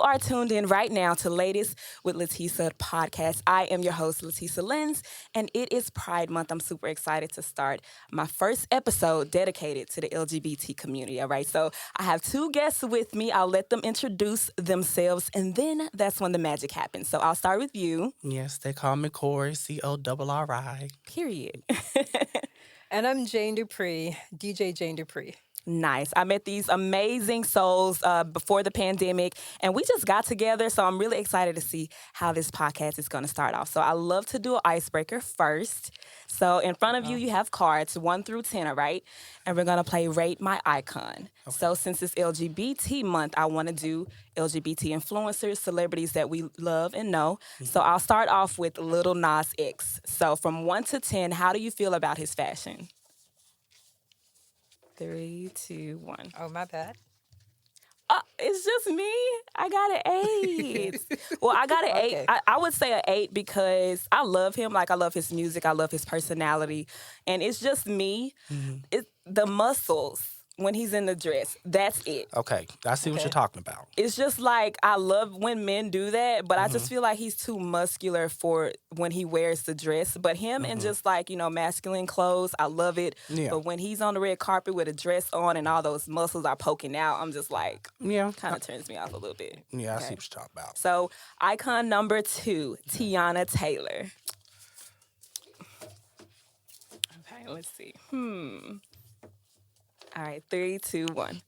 are tuned in right now to Latest with LaTesa podcast. I am your host, LaTesa Lins, and it is Pride Month. I'm super excited to start my first episode dedicated to the LGBT community, all right? So I have two guests with me. I'll let them introduce themselves, and then that's when the magic happens. So I'll start with you. Yes, they call me Corri, Corri. Period. And I'm Jane Dupree, DJ Jane Dupree. Nice. I met these amazing souls before the pandemic, and we just got together. So I'm really excited to see how this podcast is going to start off. So I love to do an icebreaker first. So in front of you, you have cards 1 through 10, all right? And we're going to play Rate My Icon. Okay. So since it's LGBT month, I want to do LGBT influencers, celebrities that we love and know. Mm-hmm. So I'll start off with Lil Nas X. So from 1 to 10, how do you feel about his fashion? 3, 2, 1. Oh, my bad. It's just me. I got an 8. Well, I got an 8. I would say an 8 because I love him. Like, I love his music. I love his personality. And it's just me. Mm-hmm. It's the muscles when he's in the dress. That's it. Okay. I see what you're talking about. It's just like, I love when men do that, but I just feel like he's too muscular for when he wears the dress. But him and just like, masculine clothes, I love it. Yeah. But when he's on the red carpet with a dress on and all those muscles are poking out, I'm just like, kind of turns me off a little bit. Yeah, I see what you're talking about. So, icon number 2, Teyana Taylor. Okay, let's see. All right, 3, 2, 1.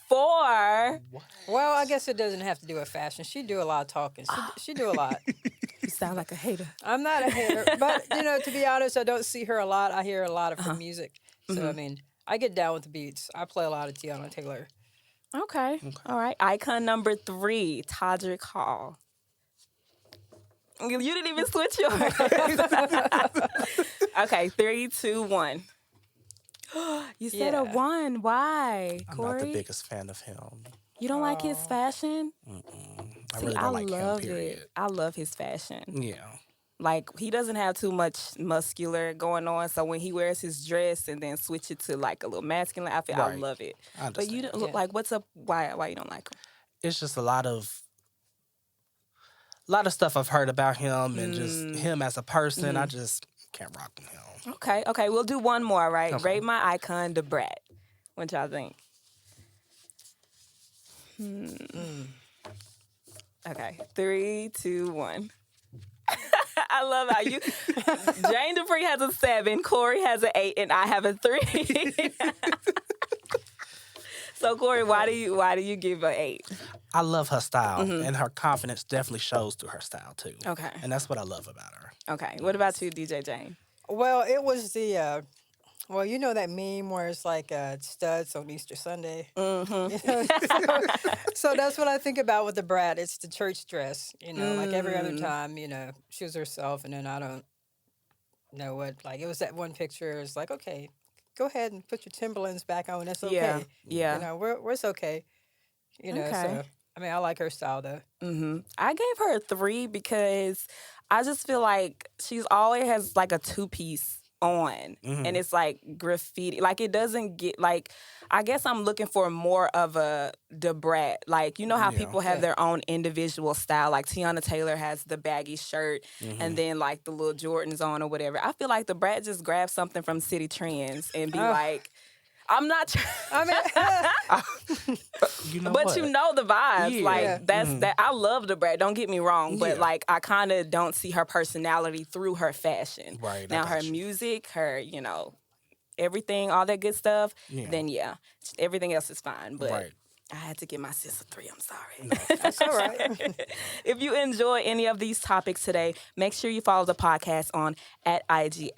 4. What? Well, I guess it doesn't have to do with fashion. She do a lot of talking. She do a lot. You sound like a hater. I'm not a hater, but to be honest, I don't see her a lot. I hear a lot of her music. So I mean, I get down with the beats. I play a lot of Teyana Taylor. Okay. All right. Icon number 3, Todrick Hall. You didn't even switch yours. Okay, 3, 2, 1. You said a 1. Why, Corri? I'm not the biggest fan of him. You don't like his fashion? I really don't like love him, period. it. I love his fashion. Yeah. Like, he doesn't have too much muscular going on, so when he wears his dress and then switch it to, like, a little masculine outfit, I love it. But you don't look like, what's up? Why you don't like him? It's just a lot of stuff I've heard about him and just him as a person. I just can't rock with him. Okay, we'll do one more, right? Okay. Rate My Icon, Da Brat. What y'all think? Okay, 3, 2, 1. I love how you... Jane Dupree has a 7, Corri has an 8, and I have a 3. So, Corri, why do you give an 8? I love her style, and her confidence definitely shows through her style, too. Okay. And that's what I love about her. Okay. What about you, DJ Jane? Well, it was the... you know that meme where it's like studs on Easter Sunday? Mm-hmm. So that's what I think about with the brat. It's the church dress, like every other time, she was herself, and then I don't know what, like, it was that one picture. It's like, okay, go ahead and put your Timberlands back on. It's okay. Yeah. It's okay. Okay. So, I mean, I like her style, though. Mm-hmm. I gave her a 3 because I just feel like she's always has, like, a 2-piece on, and it's like graffiti. Like, it doesn't get, like, I guess I'm looking for more of a Da Brat. Like, how people have their own individual style. Like, Teyana Taylor has the baggy shirt and then, like, the little Jordans on or whatever. I feel like Da Brat just grabs something from City Trends and be like, I'm not I mean, but you know the vibes. Like, that's that. I love Da Brat. Don't get me wrong, but like, I kind of don't see her personality through her fashion. Right. Now, her music, her, everything, all that good stuff. Then everything else is fine. But I had to give my sis a 3. I'm sorry. No, that's all right. If you enjoy any of these topics today, make sure you follow the podcast on @IG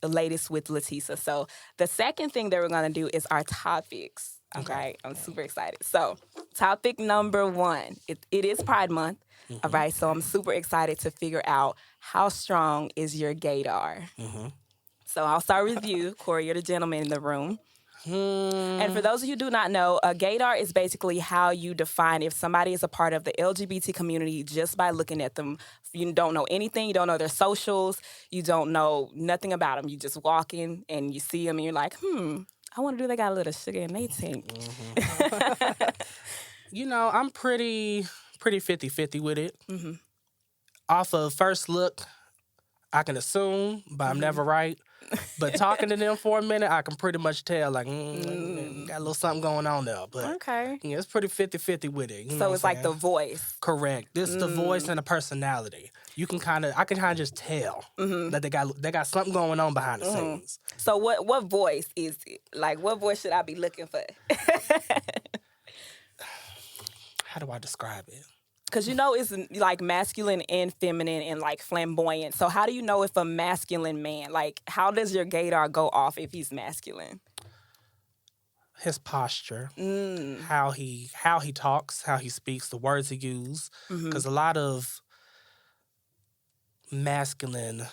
@Latest with LaTesa. So the second thing that we're going to do is our topics. Okay. I'm super excited. So topic number 1, it is Pride Month. All right. So I'm super excited to figure out how strong is your gaydar. So I'll start with you, Corri. You're the gentleman in the room. And for those of you who do not know, gaydar is basically how you define if somebody is a part of the LGBT community just by looking at them. You don't know anything. You don't know their socials. You don't know nothing about them. You just walk in and you see them and you're like, I wonder, do they got a little sugar in their tank? I'm pretty 50-50 with it. Off of first look, I can assume, but I'm never right. But talking to them for a minute, I can pretty much tell, like, got a little something going on there. But Okay. yeah, it's pretty 50-50 with it. You know So what it's I'm like the saying? voice. Correct. This is the voice and the personality. I can kind of just tell that they got something going on behind the scenes. So what voice is it? Like, what voice should I be looking for? How do I describe it? Because it's like masculine and feminine and like flamboyant. So how do you know if a masculine man, like how does your gaydar go off if he's masculine? His posture, how he talks, how he speaks, the words he uses. Because a lot of masculine,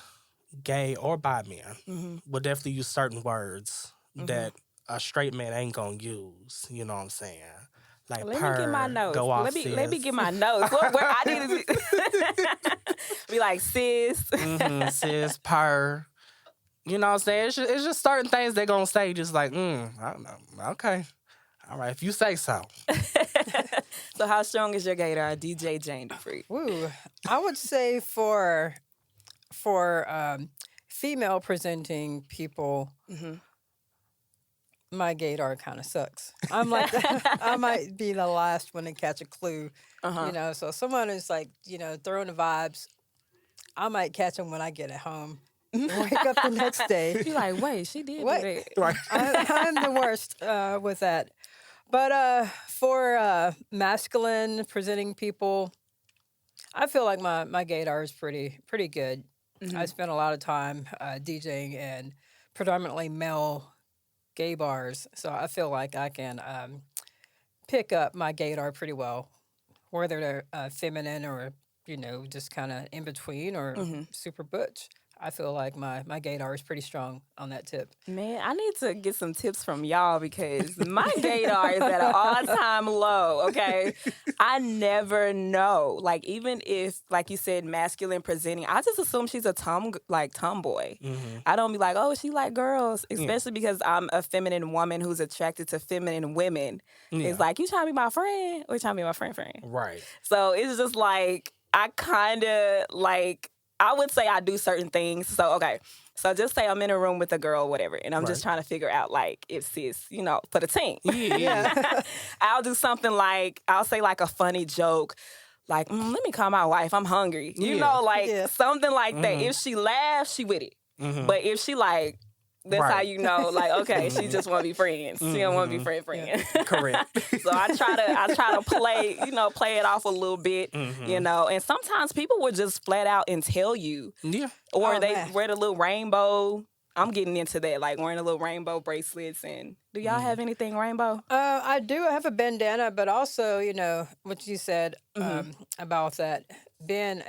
gay or bi men will definitely use certain words that a straight man ain't gonna use. You know what I'm saying? Like Let me get my notes. go off, Let me get my notes. Where I need to be like sis. Sis, purr. You know what I'm saying? It's just certain things they're gonna say, just like, I don't know. Okay. All right, if you say so. So how strong is your gaydar, DJ Jane Dupree? Ooh, I would say for female presenting people, my gaydar kind of sucks. I'm like, I might be the last one to catch a clue, So if someone is like, throwing the vibes, I might catch them when I get at home. Wake up the next day. You're like, wait, she did What? do that. Right. I'm the worst with that. But for masculine presenting people, I feel like my gaydar is pretty good. I spent a lot of time DJing in predominantly male gay bars, so I feel like I can pick up my gaydar pretty well, whether they're feminine or just kind of in between or super butch. I feel like my gaydar is pretty strong on that tip. Man, I need to get some tips from y'all because my gaydar is at an all-time low, okay? I never know. Like, even if, like you said, masculine presenting, I just assume she's a tomboy. I don't be like, oh, she like girls, especially because I'm a feminine woman who's attracted to feminine women. Yeah. It's like, you trying to be my friend or you trying to be my friend? Right. So it's just like, I kind of like, I would say I do certain things. So, okay. So just say I'm in a room with a girl or whatever, and I'm just trying to figure out, like, if sis, for the team. Yeah. I'll do something like, I'll say, like, a funny joke. Like, let me call my wife. I'm hungry. Something like that. If she laughs, she with it. But if she, like, that's how you know, like, okay, she just want to be friends. She don't want to be friend. Yeah. Correct. So I try to play, play it off a little bit, and sometimes people will just flat out and tell you. Yeah. Or they wear the little rainbow. I'm getting into that, like wearing the little rainbow bracelets. And do y'all have anything rainbow? I do have a bandana, but also, what you said about that being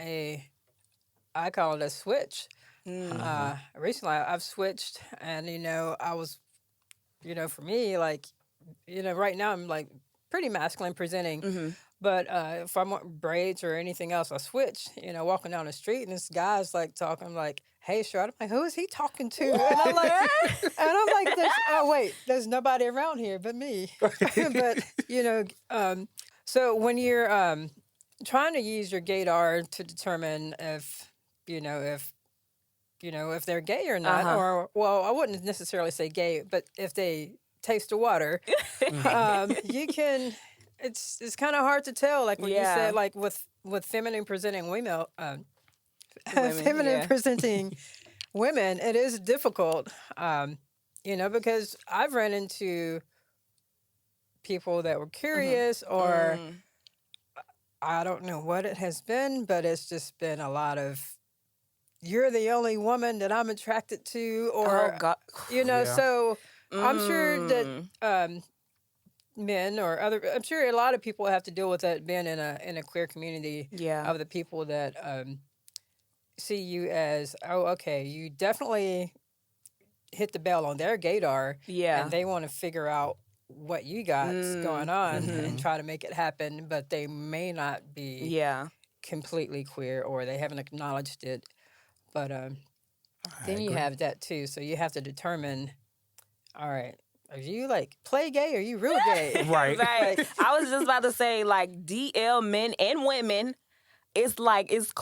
I call it a switch. Recently I've switched, and I was, for me, like, right now I'm like pretty masculine presenting, but if I want braids or anything else, I switch. Walking down the street and this guy's like talking like, "Hey, Shred," I'm like, "Who is he talking to?" And I'm like, there's nobody around here but me. But so when you're trying to use your gaydar to determine if if they're gay or not, or, well, I wouldn't necessarily say gay, but if they taste the water, you can, it's kind of hard to tell. Like when you said, like with feminine presenting presenting women, it is difficult, because I've run into people that were curious or I don't know what it has been, but it's just been a lot of, you're the only woman that I'm attracted to, or, so I'm sure that men or I'm sure a lot of people have to deal with that being in a queer community of the people that see you as, oh, okay, you definitely hit the bell on their gaydar, and they want to figure out what you got going on and try to make it happen, but they may not be completely queer or they haven't acknowledged it. But then you have that too. So you have to determine, all right, are you like play gay or are you real gay? Right. Right. I was just about to say, like, DL men and women, it's like, it's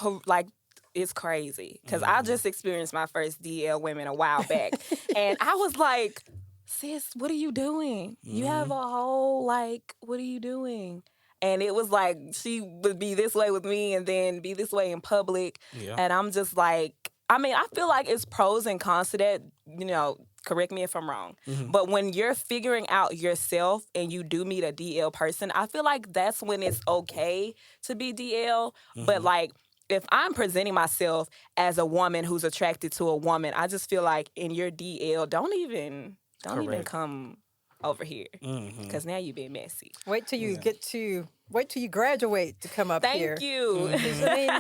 crazy. Because I just experienced my first DL women a while back. And I was like, sis, what are you doing? You have a whole, like, what are you doing? And it was like, she would be this way with me and then be this way in public. Yeah. And I'm just like, I mean, I feel like it's pros and cons to that, you know, correct me if I'm wrong. But when you're figuring out yourself and you do meet a DL person, I feel like that's when it's okay to be DL. But like, if I'm presenting myself as a woman who's attracted to a woman, I just feel like in your DL, don't even Correct. come over here because now you've been messy. Wait till you graduate to come up here. Thank you. I mean,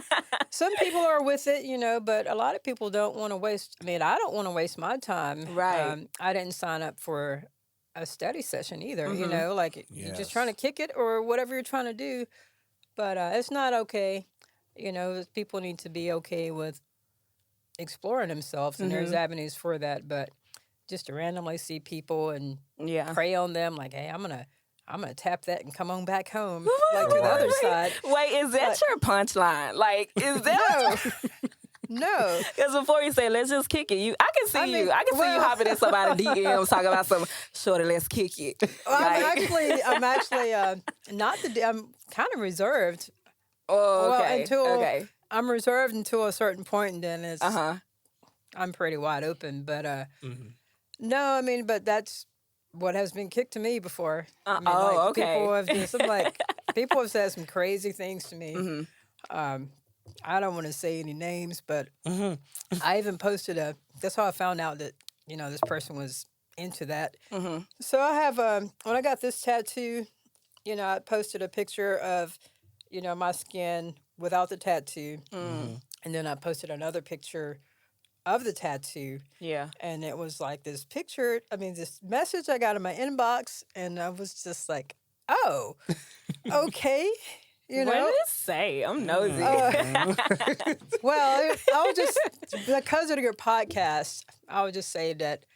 some people are with it, you know, but a lot of people don't want to waste. I mean, I don't want to waste my time. Right. I didn't sign up for a study session either. You know, like you're just trying to kick it or whatever you're trying to do. But it's not okay. You know, people need to be okay with exploring themselves, and there's avenues for that. But just to randomly see people and prey on them, like, hey, I'm gonna tap that and come on back home, like to the other side. Wait, is that your punchline? Like, is that? No. Because before you say, let's just kick it, I can see you hopping in somebody's DMs talking about some shorty, let's kick it. Well, I'm actually not I'm kind of reserved. Oh, okay. Well, I'm reserved until a certain point, and then it's I'm pretty wide open. But no, I mean, but that's what has been kicked to me before. I mean, okay. People have said some crazy things to me. I don't want to say any names, but I even posted that's how I found out that, you know, this person was into that. So I have, when I got this tattoo, you know, I posted a picture of, you know, my skin without the tattoo. And then I posted another picture of the tattoo. Yeah. And it was like this picture, this message I got in my inbox, and I was just like, oh, okay. You know? What did it say? I'm nosy. Well, I would just, because of your podcast, I would just say that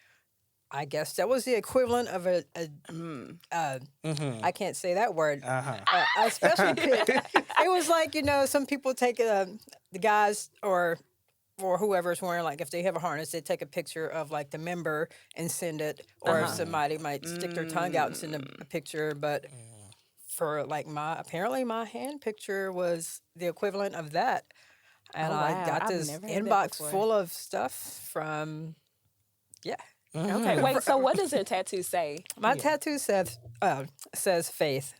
I guess that was the equivalent of I can't say that word. A special pic. It was like, you know, some people take the guys or whoever's wearing, like if they have a harness, they take a picture of like the member and send it, or if somebody might stick their tongue out and send a picture, but for like apparently my hand picture was the equivalent of that. And I got this inbox full of stuff from, Okay, wait, so what does your tattoo say? My tattoo says faith.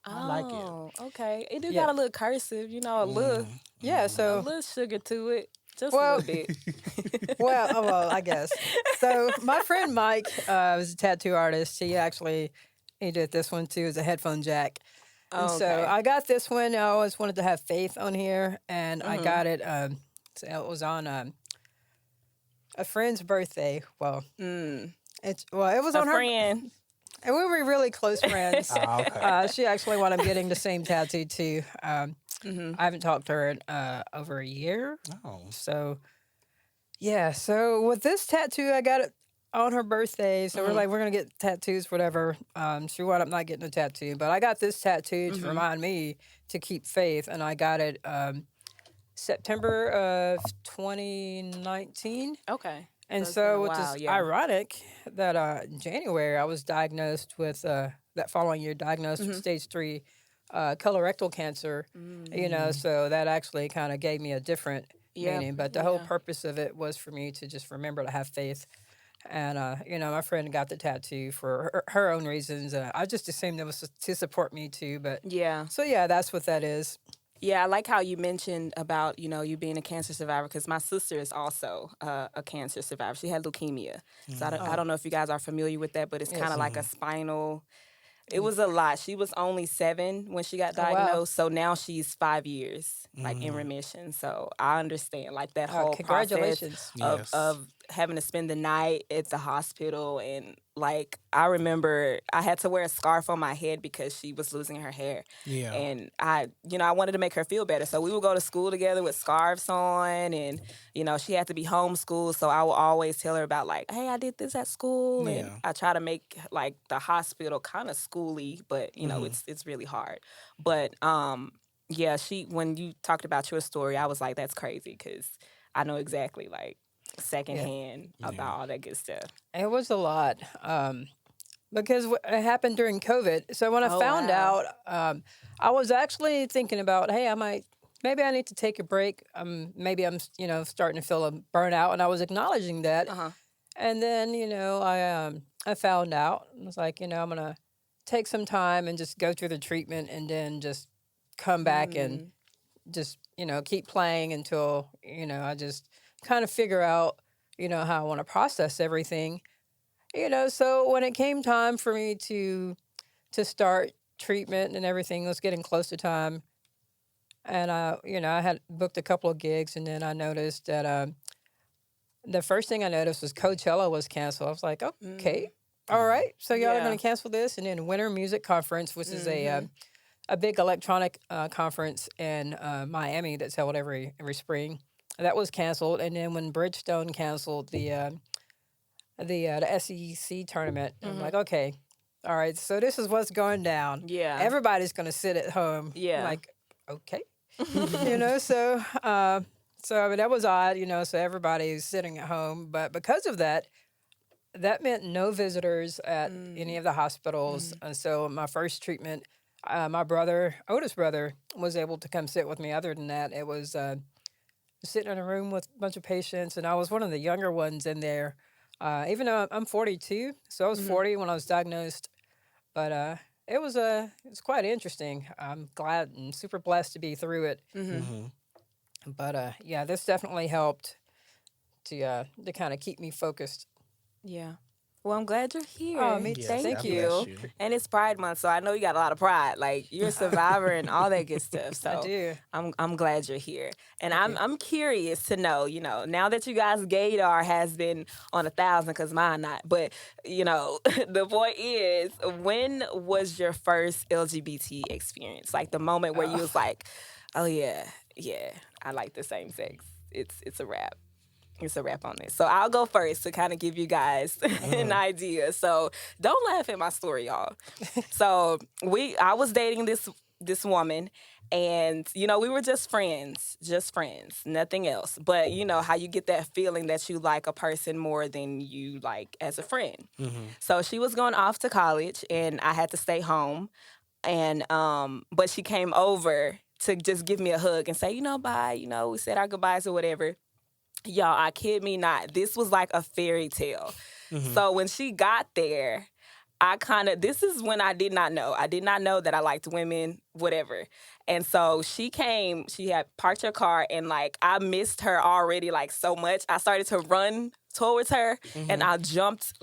I like it. Okay. It do got a little cursive, you know, a little sugar to it. Just a little bit. well, I guess. So my friend Mike was a tattoo artist. He did this one too as a headphone jack. And so I got this one. I always wanted to have faith on here, and I got it. So it was on a friend's birthday. Well, it was on her friend. And we were really close friends. She actually wound up getting the same tattoo too. I haven't talked to her in over a year. So, yeah. So with this tattoo, I got it on her birthday. So we're going to get tattoos, whatever. She wound up not getting a tattoo. But I got this tattoo to remind me to keep faith. And I got it September of 2019. Okay. And so it's ironic that in January I was diagnosed with, that following year, diagnosed with stage 3 colorectal cancer. You know, so that actually kind of gave me a different meaning. But the whole purpose of it was for me to just remember to have faith. And, you know, my friend got the tattoo for her own reasons. I just assumed it was to support me too. But so, that's what that is. Yeah, I like how you mentioned about, you know, you being a cancer survivor, because my sister is also a cancer survivor. She had leukemia. So I don't know if you guys are familiar with that, but it's kind of like a spinal. It was a lot. She was only 7 when she got diagnosed, so now she's 5 years, like in remission. So I understand, like that whole process congratulations. of having to spend the night at the hospital, and like I remember I had to wear a scarf on my head because she was losing her hair. Yeah. And I wanted to make her feel better. So we would go to school together with scarves on, and she had to be homeschooled. So I would always tell her about like, hey, I did this at school, and Yeah. I try to make like the hospital kind of schooly, but it's really hard. But yeah, when you talked about your story, I was like, that's crazy because I know exactly like secondhand about all that good stuff. It was a lot because it happened during COVID. So when I found out, I was actually thinking about, hey, maybe I need to take a break. Maybe I'm, starting to feel a burnout, and I was acknowledging that. And then, I found out. I was like, I'm gonna take some time and just go through the treatment, and then just come back and just keep playing until I just kind of figure out how I want to process everything. So when it came time for me to start treatment and everything was getting close to time, and I had booked a couple of gigs, and then I noticed that the first thing I noticed was Coachella was canceled. I was like, okay, all right, so y'all are going to cancel this. And then Winter Music Conference, which is a big electronic conference in Miami that's held every spring, that was canceled. And then when Bridgestone canceled the SEC tournament, I'm like, okay, all right, so this is what's going down. Yeah. Everybody's going to sit at home. Yeah. I'm like, okay. So I mean, that was odd, so everybody's sitting at home. But because of that, that meant no visitors at any of the hospitals. And so my first treatment, my oldest brother, was able to come sit with me. Other than that, it was sitting in a room with a bunch of patients, and I was one of the younger ones in there. Even though I'm 42, so I was 40 when I was diagnosed. But it was quite interesting. I'm glad and super blessed to be through it. But yeah, this definitely helped to kind of keep me focused. Yeah. Well, I'm glad you're here. Oh, me too. Thank Thank you. you. And it's Pride Month, so I know you got a lot of pride. Like you're a survivor and all that good stuff. So I do. I'm glad you're here. And I'm curious to know, now that you guys GAYdar has been on 1,000, because mine not. But the point is, when was your first LGBT experience? Like the moment where you was like, oh yeah, I like the same sex. It's a wrap. It's a wrap on this. So I'll go first to kind of give you guys an idea. So don't laugh at my story, y'all. So I was dating this woman, and we were just friends, nothing else. But how you get that feeling that you like a person more than you like as a friend. So she was going off to college, and I had to stay home. And but she came over to just give me a hug and say, bye. We said our goodbyes or whatever. Y'all, I kid me not. This was like a fairy tale. So when she got there, this is when I did not know. I did not know that I liked women, whatever. And so she came, she had parked her car, and like I missed her already like so much. I started to run towards her, and I jumped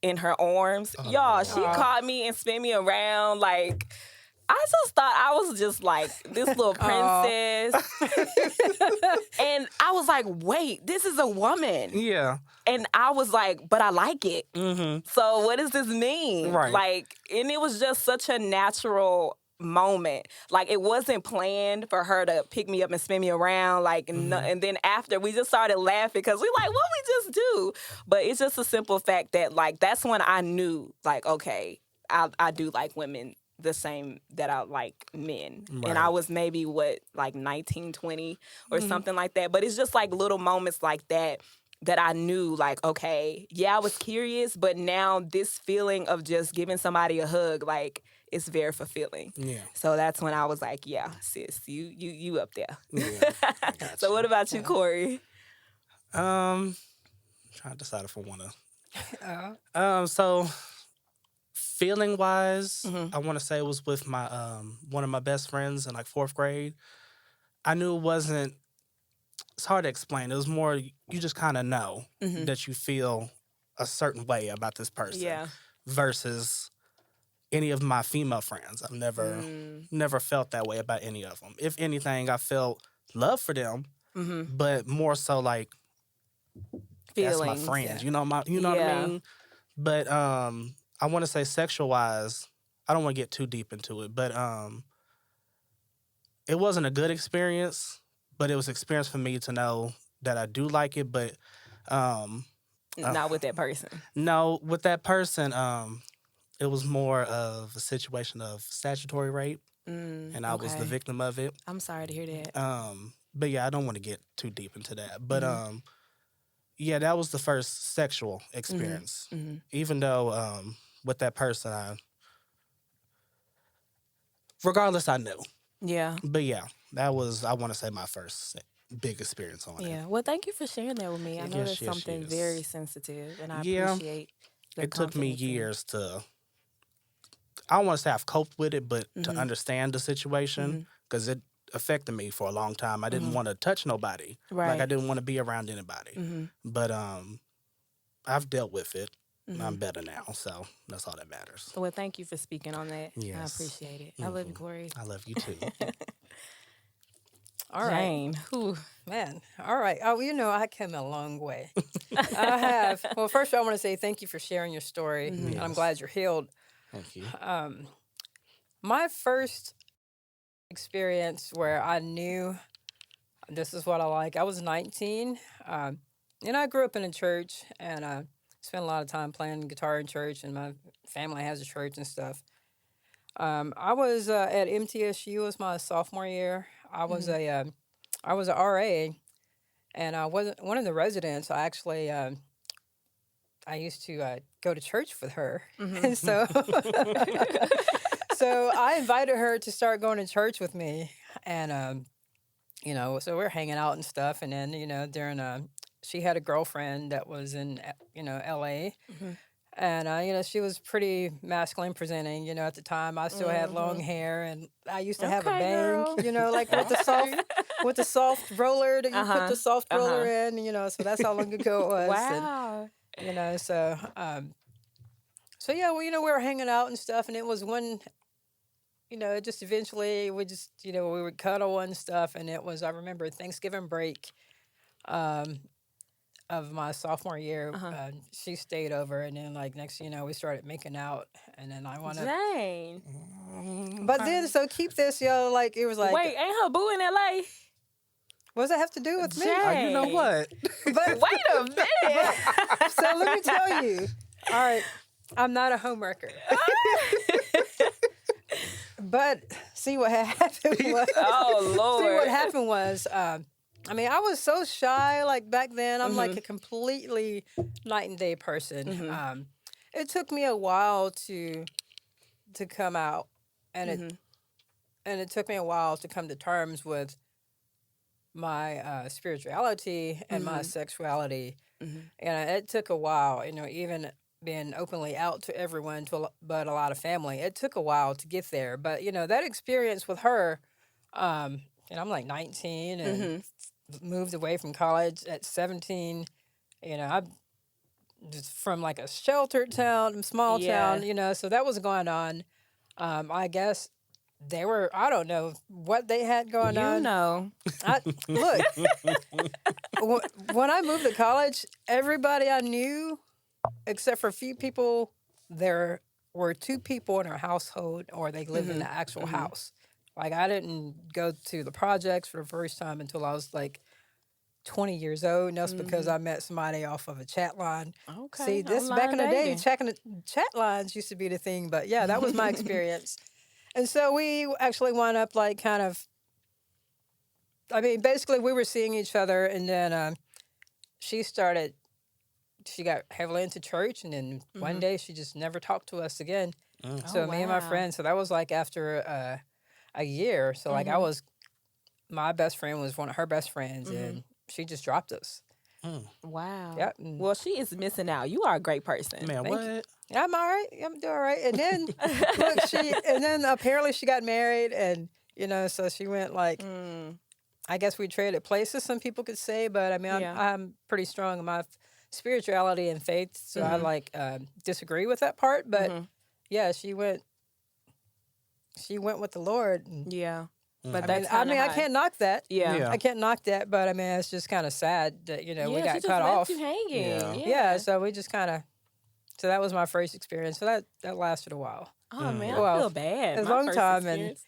in her arms. Y'all, she caught me and spun me around like... I just thought I was just like this little princess. And I was like, wait, this is a woman. Yeah. And I was like, but I like it. So what does this mean? Right. Like, and it was just such a natural moment. Like, it wasn't planned for her to pick me up and spin me around. Like, and then after, we just started laughing because we like, what we just do? But it's just a simple fact that, like, that's when I knew, like, okay, I do like women the same that I like men. Right. And I was maybe, like 19, 20 or something like that. But it's just like little moments like that I knew, like, okay, yeah, I was curious, but now this feeling of just giving somebody a hug, like, it's very fulfilling. Yeah. So that's when I was like, yeah, sis, you up there. Yeah. So what about you, Corri? Trying to decide if I want to. So feeling wise, I want to say it was with my one of my best friends in like 4th grade. I knew it wasn't. It's hard to explain. It was more you just kind of know that you feel a certain way about this person. Yeah. Versus any of my female friends. I've never felt that way about any of them. If anything, I felt love for them, but more so like that's my Feelings. friends. You know what I mean? But I want to say sexual wise, I don't want to get too deep into it, but it wasn't a good experience, but it was an experience for me to know that I do like it, but Not with that person. no, with that person, it was more of a situation of statutory rape, and I was the Okay. victim of it. I'm sorry to hear that. But yeah, I don't want to get too deep into that. But yeah, that was the first sexual experience. Even though with that person, regardless, I knew. Yeah. But yeah, that was, I want to say, my first big experience on it. Yeah. Well, thank you for sharing that with me. I know Yes, that's yes, something yes. very sensitive, and I Yeah, appreciate the it took me confidence in- years to, I don't want to say I've coped with it, but to understand the situation, because it affected me for a long time. I didn't want to touch nobody. Like, I Right. didn't want to be around anybody. But I've dealt with it. I'm better now, so that's all that matters. Well, thank you for speaking on that. I Yes. appreciate it. I love you, Corri. I love you too. All right. Jane. Whew. Man, all right. Oh, you know, I came a long way. I have. Well, first, I want to say thank you for sharing your story. And I'm Yes. glad you're healed. Thank you. My first experience where I knew this is what I like, I was 19. And I grew up in a church and spent a lot of time playing guitar in church, and my family has a church and stuff. I was at MTSU. It was my sophomore year. I was a RA, and I wasn't one of the residents. I actually I used to go to church with her, and so so I invited her to start going to church with me, and you know, so we're hanging out and stuff, and then during she had a girlfriend that was in LA. And, she was pretty masculine presenting, at the time. I still had long hair, and I used to have a Okay, bang, girl. like with the soft roller that you put the soft roller in, so that's how long ago it was. Wow. And, so yeah, well, we were hanging out and stuff, and it was one, just eventually we just, we would cuddle and stuff, and it was, I remember Thanksgiving break, of my sophomore year, she stayed over, and then next thing you know, we started making out, and then I wanted. Jane. But then, so keep this, it was like, Wait, ain't her boo in LA? what does that have to do with me? Jane. You know what? But Wait a minute. so let me tell you. All right, I'm not a homewrecker. But see what happened was. Oh, Lord. See what happened was. I mean, I was so shy, back then. I'm like a completely night and day person. It took me a while to come out, and it took me a while to come to terms with my spirituality and my sexuality, and it took a while. Even being openly out to everyone, but a lot of family, it took a while to get there. But that experience with her, and I'm like 19 and. Moved away from college at 17. I just from a sheltered town, small town, so that was going on. I guess they were, I don't know what they had going on. Look, when I moved to college, everybody I knew, except for a few people, there were 2 people in our household, or they lived in the actual house. I didn't go to the projects for the first time until I was 20 years old, and that's because I met somebody off of a chat line. Okay. See, this online back in the day, dating. chat lines used to be the thing, but yeah, that was my experience. And so we actually wound up basically we were seeing each other, and then she got heavily into church, and then one day she just never talked to us again. So me and my friend, so that was after a year. So my best friend was one of her best friends, and she just dropped us. Wow. Yep. Well, she is missing out. You are a great person. Man, Thank what? you. I'm all right. I'm doing all right. And then look, apparently she got married, and so she went I guess we traded places, some people could say, but I mean I'm pretty strong in my spirituality and faith, so I disagree with that part. But yeah, she went with the Lord. And, Yeah. But I mean, I can't knock that. Yeah. I can't knock that, but I mean, it's just kind of sad that, you know, we Yeah, got she just cut left off. you hanging. Yeah, so we just kind of, so that was my first experience. So that lasted a while. Oh man, Well, I feel bad. it's a My long first time experience.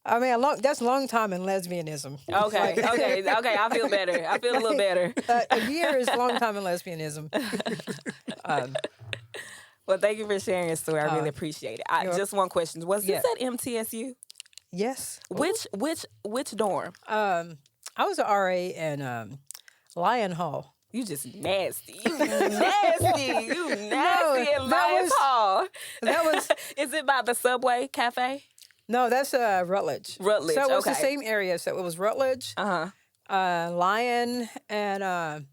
I mean, that's a long time in lesbianism. Okay, okay. I feel better. I feel a little better. A year is a long time in lesbianism. Well, thank you for sharing your story. I really appreciate it. Just one question: was this at MTSU? Yes. Which dorm? I was an RA in Lion Hall. You just nasty. You nasty. You nasty in Lions Hall. That was. Is it by the Subway Cafe? No, that's Rutledge. Rutledge. So it was the okay. same area. So it was Rutledge, Lion, and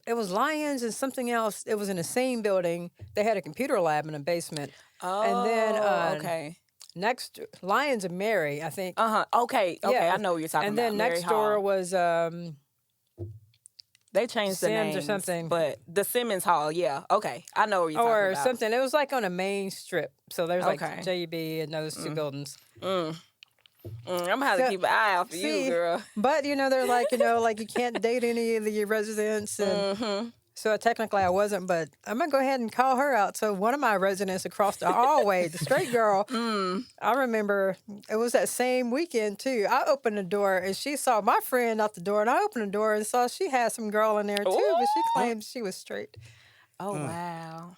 it was Lions and something else. It was in the same building. They had a computer lab in the basement. Oh, and then okay. Next, Lions and Mary, I think. Okay. Yeah. I know what you're talking and about. then Mary next Hall. door was They changed the Sims names or something. but the Simmons Hall. Yeah. Okay. I know what you're talking or about. something. It was like on a main strip. So there's like Okay. JB and those two buildings. I'm gonna have to keep an eye out for you, girl. But you know, they're like, you know, like you can't date any of the residents, and so technically I wasn't. But I'm gonna go ahead and call her out. So one of my residents across the hallway, the straight girl, I remember it was that same weekend too. I opened the door and she saw my friend out the door, and I opened the door and saw she had some girl in there too, but she claimed she was straight. Oh wow.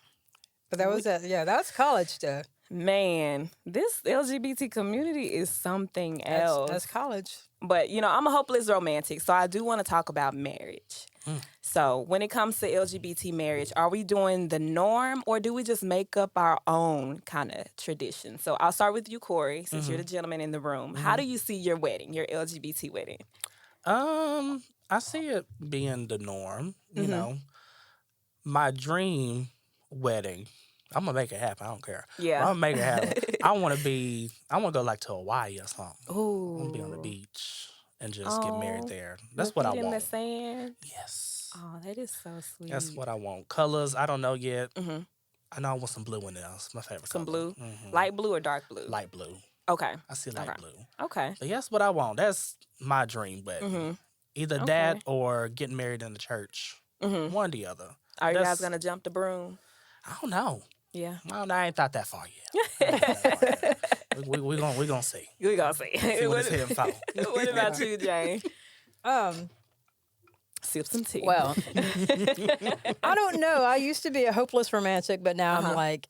But that was that's college stuff. Man, this LGBT community is something else. That's college. But, you know, I'm a hopeless romantic, so I do want to talk about marriage. So when it comes to LGBT marriage, are we doing the norm or do we just make up our own kind of tradition? So I'll start with you, Corri, since you're the gentleman in the room. How do you see your wedding, your LGBT wedding? I see it being the norm, you know. My dream wedding, I'm gonna make it happen. I don't care. Yeah. I'm gonna make it happen. I want to go like to Hawaii or something. Ooh. I want to be on the beach and just get married there. That's what I in want. the sand. Yes. Oh, that is so sweet. That's what I want. Colors, I don't know yet. I know I want some blue in there. It's my favorite Some color. blue? Light blue or dark blue? Light blue. Okay. I see light blue. Okay. But that's what I want. That's my dream wedding. Either that or getting married in the church. One or the other. Are you guys going to jump the broom? I don't know. Yeah. I ain't thought that far yet. We're gonna see. We gonna see. See what it's heading for. What about you, Jane? Sip some tea. Well, I don't know. I used to be a hopeless romantic, but now I'm like,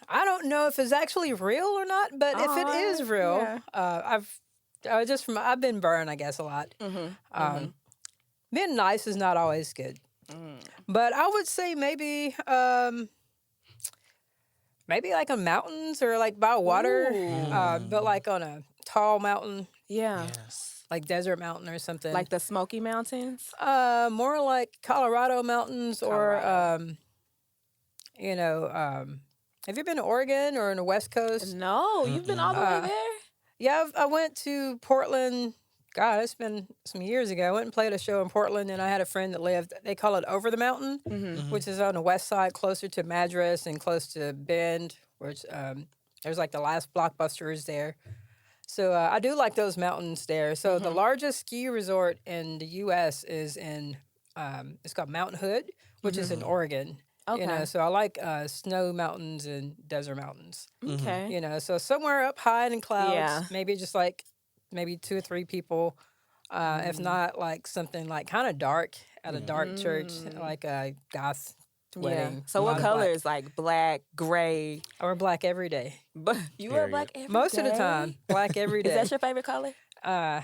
I don't know if it's actually real or not. But if it is real, I've been burned, I guess, a lot. Being nice is not always good, but I would say maybe like on mountains or like by water, but like on a tall mountain. Yeah. Yes. Like desert mountain or something. Like the Smoky Mountains? More like Colorado mountains or, have you been to Oregon or in the West Coast? No, you've been all the way there? Yeah, I went to Portland. God, it's been some years ago. I went and played a show in Portland, and I had a friend that lived, they call it Over the Mountain, which is on the west side, closer to Madras and close to Bend, which there's like the last Blockbuster is there. So I do like those mountains there. So the largest ski resort in the U.S. is in, it's called Mount Hood, which is in Oregon. Okay. You know, so I like snow mountains and desert mountains. Okay. You know, so somewhere up high in clouds, Yeah. maybe just like maybe 2 or 3 people. If not, like something like kind of dark at a dark church, like a goth wedding. Yeah. So what colors? Like black, gray? I wear black every day. But you wear black every Most of the day? time, black every day. Is that your favorite color? Yeah.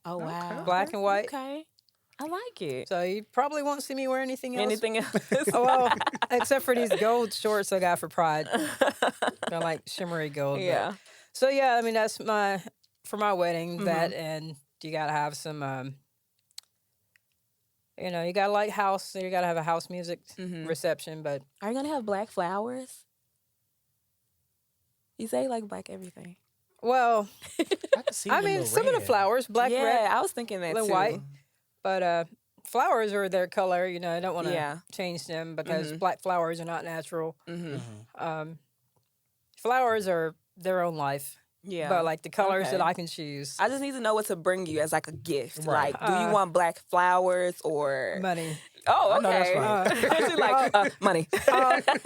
Oh, wow. Black and white. Okay. I like it. So you probably won't see me wear anything else. Anything else? Oh, well, except for these gold shorts I got for Pride. They're like shimmery gold. Yeah. But. So yeah, I mean that's for my wedding. That and you gotta have some. You gotta like house. So you gotta have a house music reception. But Are you going to have black flowers? You say you like black everything. well, I mean some of the flowers, black, Yeah, red, I was thinking that and too. white. But flowers are their color. You know, I don't want to Yeah. change them because black flowers are not natural. Mm-hmm. Flowers are their own life. Yeah. but like the colors Okay. that I can choose. I just need to know what to bring you as like a gift. Right. Like, do you want black flowers or Money. Oh, I know that's okay. right. She's like, money.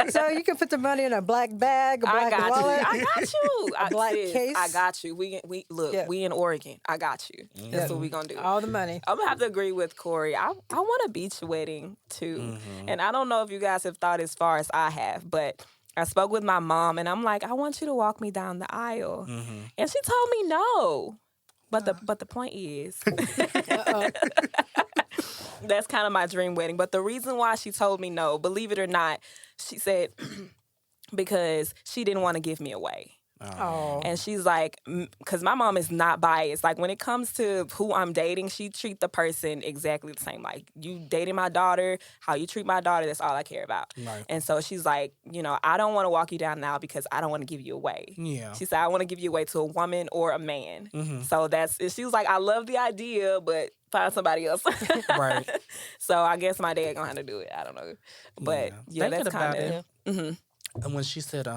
So you can put the money in a black bag, a I black got wallet. you. I got you. A black Sis, case. I got you. We look. Yeah. We in Oregon. I got you. That's what we gonna do. All the money. I'm gonna have to agree with Corri. I want a beach wedding too, and I don't know if you guys have thought as far as I have, but I spoke with my mom, and I'm like, I want you to walk me down the aisle, and she told me no. But the point is, that's kind of my dream wedding. But the reason why she told me no, believe it or not, she said because she didn't want to give me away. Oh. And she's like, because my mom is not biased. Like, when it comes to who I'm dating, she treat the person exactly the same. Like, you dating my daughter, how you treat my daughter, that's all I care about. Right. And so she's like, I don't want to walk you down now because I don't want to give you away. Yeah. She said, I want to give you away to a woman or a man. So she was like, I love the idea, but find somebody else. Right. So I guess my dad gonna have to do it. I don't know. But yeah, Thinking that's about kind of. it. And when she said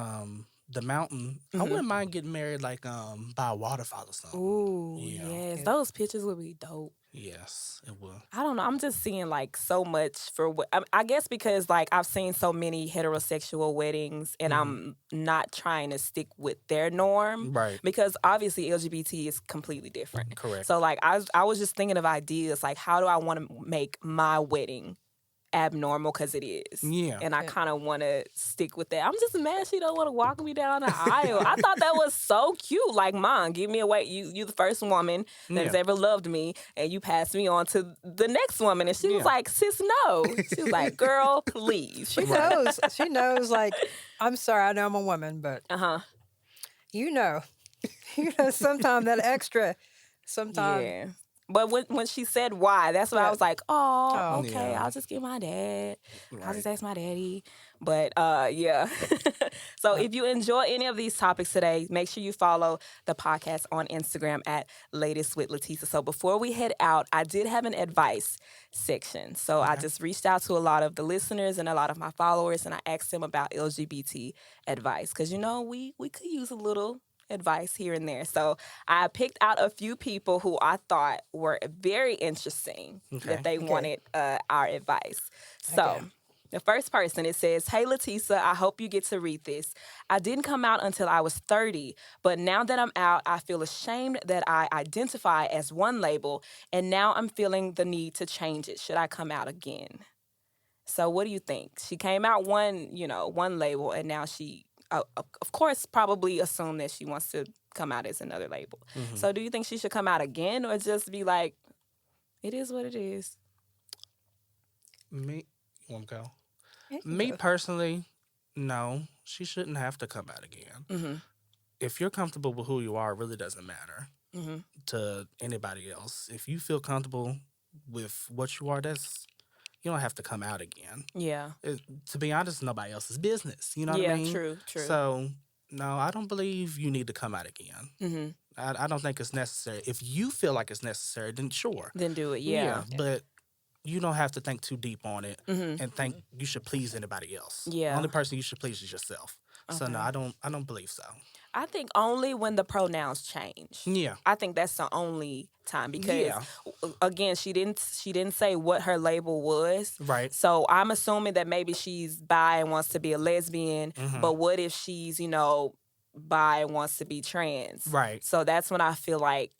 the mountain, I wouldn't mind getting married like by a waterfall or something. Ooh, Yeah. yes. Those pictures would be dope. Yes, it will. I don't know. I'm just seeing like so much for what I guess because like I've seen so many heterosexual weddings and I'm not trying to stick with their norm. Right. Because obviously LGBT is completely different. Correct. So like I was just thinking of ideas like how do I want to make my wedding abnormal because it is. Yeah. And I kind of want to stick with that. I'm just mad she don't want to walk me down the aisle. I thought that was so cute. Like, Mom, give me away. You the first woman that has ever loved me, and you passed me on to the next woman. And she was like, sis, no. She was like, girl, please. She knows. She knows, like, I'm sorry, I know I'm a woman, but you know, sometimes that extra, sometimes. Yeah. But when she said why, that's when I was like, oh, okay, Yeah. I'll just get my dad. I'll Right. just ask my daddy. But yeah. So if you enjoy any of these topics today, make sure you follow the podcast on Instagram at Latest with LaTesas. So before we head out, I did have an advice section. So I just reached out to a lot of the listeners and a lot of my followers, and I asked them about LGBT advice. Because, we could use a little advice here and there. So I picked out a few people who I thought were very interesting that they wanted our advice. So the first person, it says, hey, LaTesa, I hope you get to read this. I didn't come out until I was 30, but now that I'm out, I feel ashamed that I identify as one label, and now I'm feeling the need to change it. Should I come out again? So what do you think? She came out one label, and now she of course, probably assume that she wants to come out as another label. So do you think she should come out again or just be like, it is what it is? Me, you want to go? Me personally, no. She shouldn't have to come out again. If you're comfortable with who you are, it really doesn't matter to anybody else. If you feel comfortable with what you are, you don't have to come out again. Yeah. To be honest, nobody else's business. You know what I mean? Yeah, true. So, no, I don't believe you need to come out again. I don't think it's necessary. If you feel like it's necessary, then sure. Then do it, yeah. But you don't have to think too deep on it and think you should please anybody else. Yeah. The only person you should please is yourself. So, no, I don't believe so. I think only when the pronouns change. Yeah. I think that's the only time because again, she didn't say what her label was. Right. So I'm assuming that maybe she's bi and wants to be a lesbian, but what if she's, bi and wants to be trans? Right. So that's when I feel like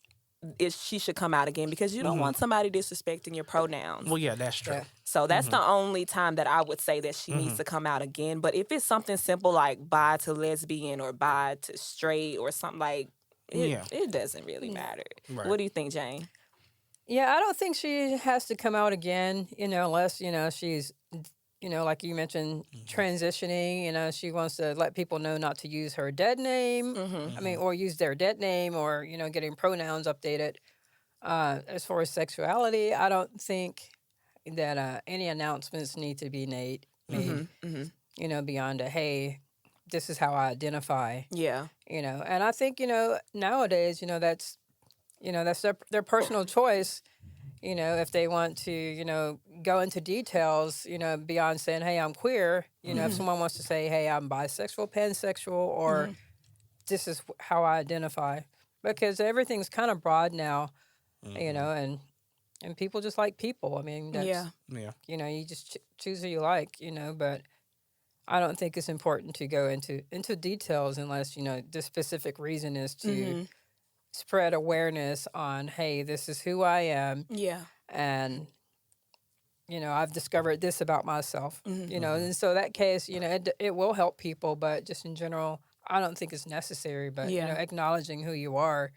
she should come out again because you don't want somebody disrespecting your pronouns. Well, yeah, that's true. Yeah. So that's the only time that I would say that she needs to come out again. But if it's something simple like bi to lesbian or bi to straight or something like it doesn't really matter. Right. What do you think, Jane? Yeah, I don't think she has to come out again, unless, she's, like you mentioned, transitioning, she wants to let people know not to use her dead name, or use their dead name or, getting pronouns updated. As far as sexuality, I don't think that any announcements need to be made, beyond hey, this is how I identify. Yeah. And I think, nowadays, that's their personal choice. If they want to, go into details, beyond saying, hey, I'm queer, if someone wants to say, hey, I'm bisexual, pansexual, or this is how I identify, because everything's kind of broad now, you know, and people just like people. I mean, that's, Yeah. you know, you just choose who you like, you know, but I don't think it's important to go into details unless, you know, the specific reason is to spread awareness on, hey, this is who I am. Yeah. And, you know, I've discovered this about myself, you know, and so that case, you know, it will help people, but just in general, I don't think it's necessary. But, you know, acknowledging who you are,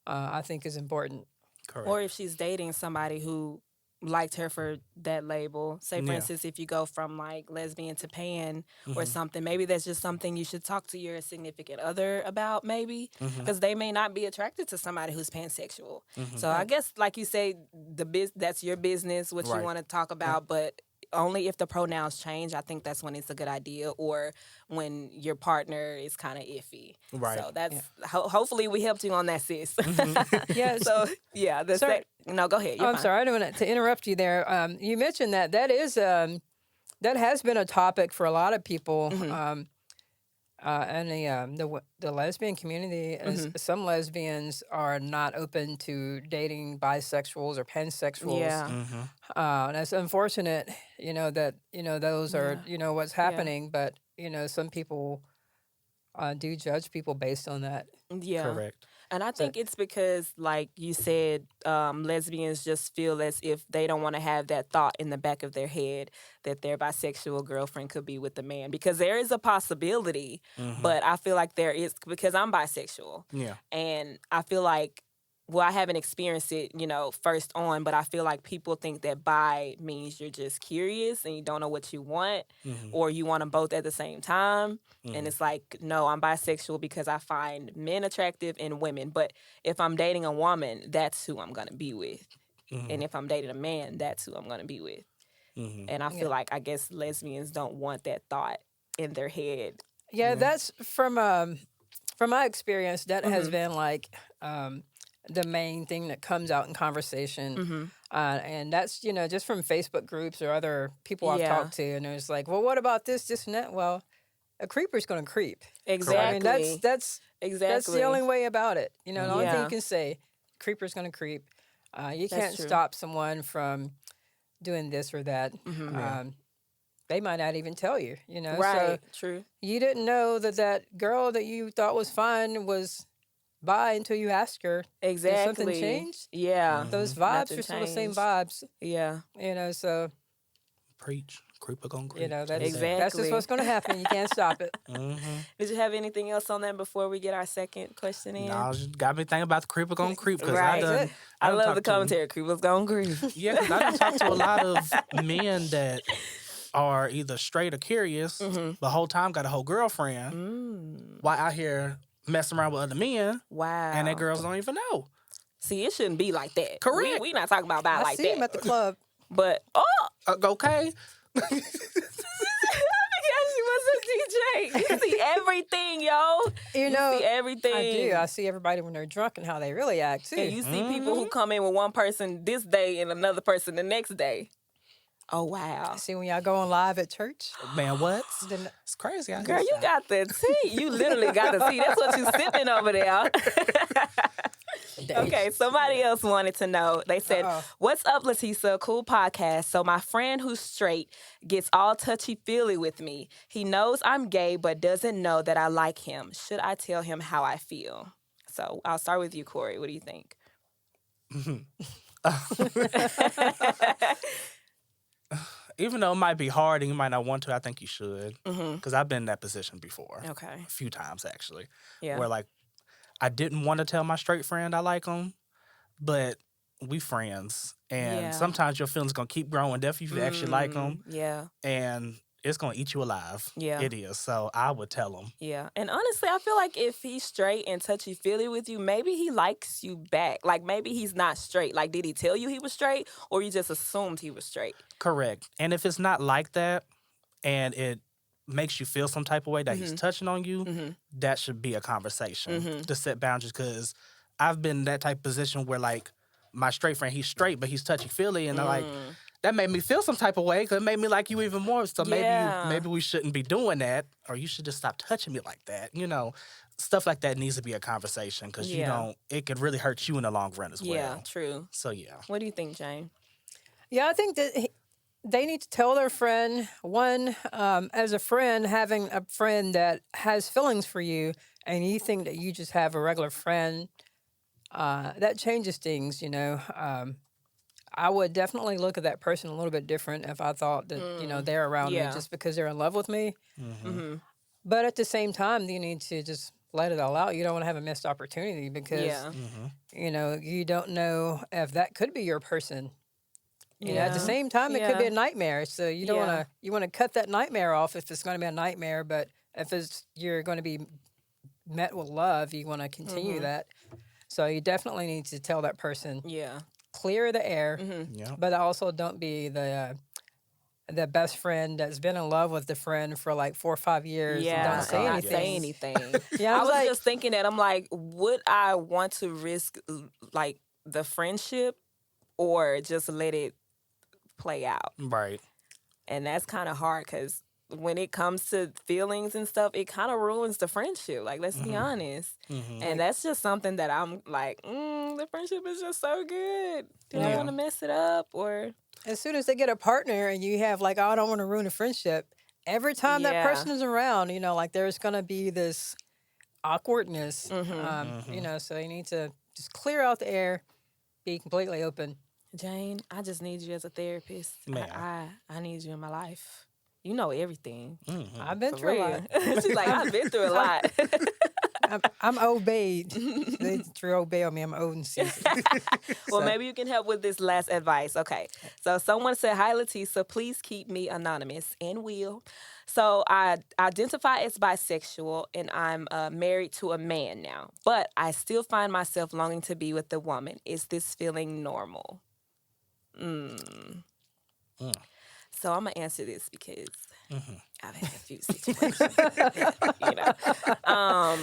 I think is important. Correct. Or if she's dating somebody who liked her for that label. Say, for instance, if you go from like lesbian to pan or something, maybe that's just something you should talk to your significant other about, maybe, because they may not be attracted to somebody who's pansexual. So I guess, like you say, that's your business, what you want to talk about, but only if the pronouns change. I think that's when it's a good idea, or when your partner is kind of iffy. Right. So that's hopefully we helped you on that, sis. Yeah. So yeah, no, go ahead. I'm sorry, I don't want to interrupt you there. You mentioned that is that has been a topic for a lot of people. And the lesbian community, some lesbians are not open to dating bisexuals or pansexuals. Yeah. And it's unfortunate, you know, that, you know, those are, you know, what's happening. But, you know, some people do judge people based on that. Yeah. Correct. And I think it's because, like you said, lesbians just feel as if they don't want to have that thought in the back of their head that their bisexual girlfriend could be with a man. Because there is a possibility, but I feel like there is, because I'm bisexual. Yeah. And I feel like, well, I haven't experienced it, you know, first on, but I feel like people think that bi means you're just curious and you don't know what you want, or you want them both at the same time. And it's like, no, I'm bisexual because I find men attractive and women. But if I'm dating a woman, that's who I'm going to be with. And if I'm dating a man, that's who I'm going to be with. And I feel like, I guess lesbians don't want that thought in their head. Yeah, that's from my experience, that has been like the main thing that comes out in conversation. And that's, you know, just from Facebook groups or other people I've talked to. And it's like, well, what about this, and that? Well, a creeper's going to creep. Exactly. I mean, that's the only way about it. You know, the only thing you can say, creeper's going to creep. You can't stop someone from doing this or that. They might not even tell you, you know. Right, so true. You didn't know that girl that you thought was fine was bi until you asked her. Exactly. Did something change? Yeah. Those vibes Nothing are still the same changed. vibes. Yeah. You know, so... Preach. Creeper gonna creep. You know, that's Exactly. just what's going to happen. You can't stop it. Did you have anything else on that before we get our second question in? No, just got me thinking about the creeper gonna creep. Cause Right. I done love talked the commentary. Creepers gonna creep. Yeah, because I done talked to a lot of men that are either straight or curious, the whole time got a whole girlfriend, while out here messing around with other men, Wow. and that girls don't even know. See, it shouldn't be like that. Correct. We not talking about bi I like see that. him at the club. But, Okay. because she was a DJ. You see everything, yo. You know, see everything. I do. I see everybody when they're drunk and how they really act, too. And you see people who come in with one person this day and another person the next day. Oh, wow. See when y'all going live at church? Man, what? It's crazy. Girl, you got the tea. You literally got the tea. That's what you sipping over there. Okay, somebody else wanted to know. They said, "What's up, LaTesa? Cool podcast. So my friend who's straight gets all touchy-feely with me. He knows I'm gay, but doesn't know that I like him. Should I tell him how I feel?" So I'll start with you, Corri. What do you think? Even though it might be hard and you might not want to, I think you should. Because I've been in that position before. Okay. A few times, actually. Yeah. Where, like, I didn't want to tell my straight friend I like him, but we friends. And sometimes your feelings going to keep growing. Definitely if you actually like him. Yeah. And it's going to eat you alive. Yeah. It is. So I would tell him. Yeah. And honestly, I feel like if he's straight and touchy-feely with you, maybe he likes you back. Like, maybe he's not straight. Like, did he tell you he was straight, or you just assumed he was straight? Correct. And if it's not like that and it makes you feel some type of way that he's touching on you, that should be a conversation to set boundaries. Because I've been in that type of position where, like, my straight friend, he's straight, but he's touchy-feely. And I'm like, that made me feel some type of way because it made me like you even more. So Yeah. maybe we shouldn't be doing that, or you should just stop touching me like that. You know, stuff like that needs to be a conversation because you Yeah. don't. It could really hurt you in the long run as well. Yeah, true. So yeah. What do you think, Jane? Yeah, I think that they need to tell their friend, one, as a friend, having a friend that has feelings for you and you think that you just have a regular friend, that changes things, you know. I would definitely look at that person a little bit different if I thought that, you know, they're around me Yeah. just because they're in love with me. Mm-hmm. But at the same time, you need to just let it all out. You don't want to have a missed opportunity because, Yeah. you know, you don't know if that could be your person. You know, at the Yeah. same time, it could be Yeah. a nightmare. So you don't want to. You want to cut that nightmare off if it's going to be a nightmare. But if you're going to be met with love, you want to continue that. So you definitely need to tell that person, Yeah. clear the air, Yeah. but also don't be the best friend that's been in love with the friend for like 4 or 5 years and Yeah. don't say and not anything. say anything. Yeah, I I was was like, just thinking that I'm like, would I want to risk like the friendship or just let it play out? Right. And that's kind of hard because when it comes to feelings and stuff, it kind of ruins the friendship. Like, let's be honest. And that's just something that I'm like, the friendship is just so good. Do I Yeah. want to mess it up or? as soon as they get a partner and you have like, oh, I don't want to ruin a friendship. Every time that Yeah. person is around, you know, like there's gonna be this awkwardness. You know, so you need to just clear out the air, be completely open. Jane, I just need you as a therapist. Man. I need you in my life. You know everything. I've been For through a real. lot. She's like, I've been through a lot. I'm obeyed. They threw obey on me. I'm old and seasoned. Well, maybe you can help with this last advice. Okay. So someone said, hi, LaTesa, please keep me anonymous, and will. So I identify as bisexual, and I'm married to a man now. But I still find myself longing to be with a woman. Is this feeling normal? So I'm going to answer this because I've had a few situations. You know.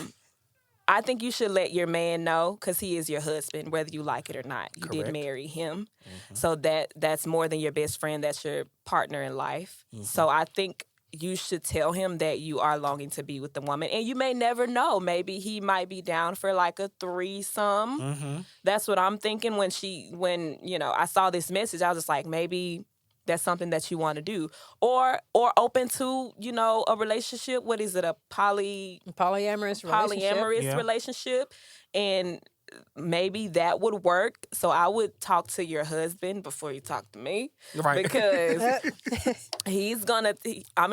I think you should let your man know because he is your husband, whether you like it or not. You did Correct. marry him. So that's more than your best friend. That's your partner in life. So I think you should tell him that you are longing to be with the woman. And you may never know. Maybe he might be down for like a threesome. That's what I'm thinking when I saw this message. I was just like, maybe that's something that you want to do, or open to, a relationship. What is it? A Polyamorous polyamorous relationship, and maybe that would work. So I would talk to your husband before you talk to me, Right. because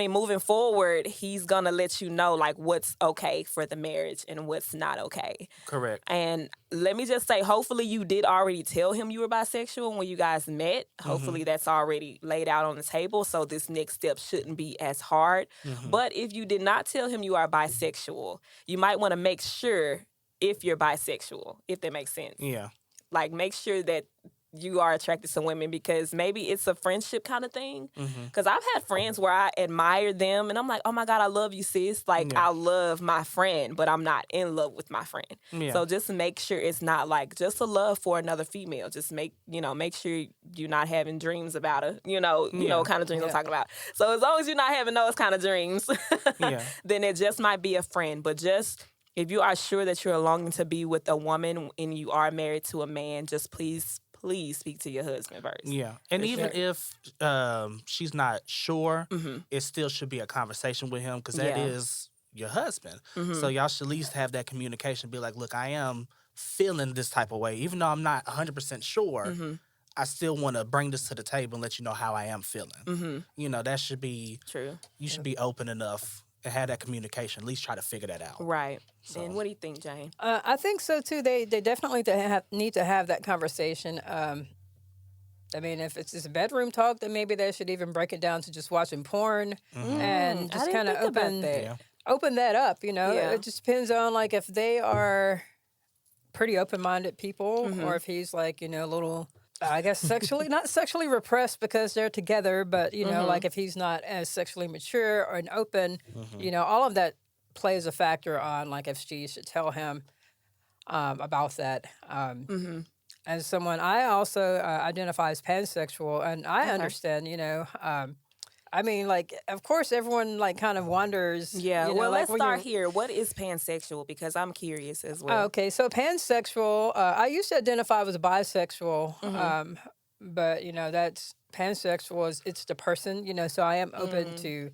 moving forward, he's gonna let you know like what's okay for the marriage and what's not okay. Correct. And let me just say, hopefully you did already tell him you were bisexual when you guys met. Hopefully that's already laid out on the table, so this next step shouldn't be as hard. But if you did not tell him you are bisexual, you might want to make sure if you're bisexual, if that makes sense. Yeah. Like, make sure that you are attracted to women, because maybe it's a friendship kind of thing. Because I've had friends where I admire them and I'm like, oh my God, I love you, sis. Like, I love my friend, but I'm not in love with my friend. Yeah. So just make sure it's not like just a love for another female. Just make sure you're not having dreams about her, what kind of dreams I'm talking about. So as long as you're not having those kind of dreams, then it just might be a friend. But just, if you are sure that you're longing to be with a woman and you are married to a man, just please speak to your husband first. Yeah. And even if she's not sure, it still should be a conversation with him, because that is your husband. So y'all should at least have that communication. Be like, look, I am feeling this type of way. Even though I'm not 100% sure, I still want to bring this to the table and let you know how I am feeling. That should be True. You should be open enough and have that communication. At least try to figure that out. Right. And what do you think, Jane? I think so too. They definitely need to have that conversation. If it's just bedroom talk, then maybe they should even break it down to just watching porn and just kind of open that up. It just depends on like if they are pretty open-minded people, or if he's like a little, I guess, not sexually repressed because they're together, but like if he's not as sexually mature or open, all of that plays a factor on like if she should tell him about that. as someone, I also identify as pansexual, and I understand, I mean, like, of course, everyone like kind of wonders. Yeah. You know, Well, like let's start here. What is pansexual? Because I'm curious as well. Okay, so pansexual. I used to identify as bisexual, but that's pansexual is it's the person. So I am open to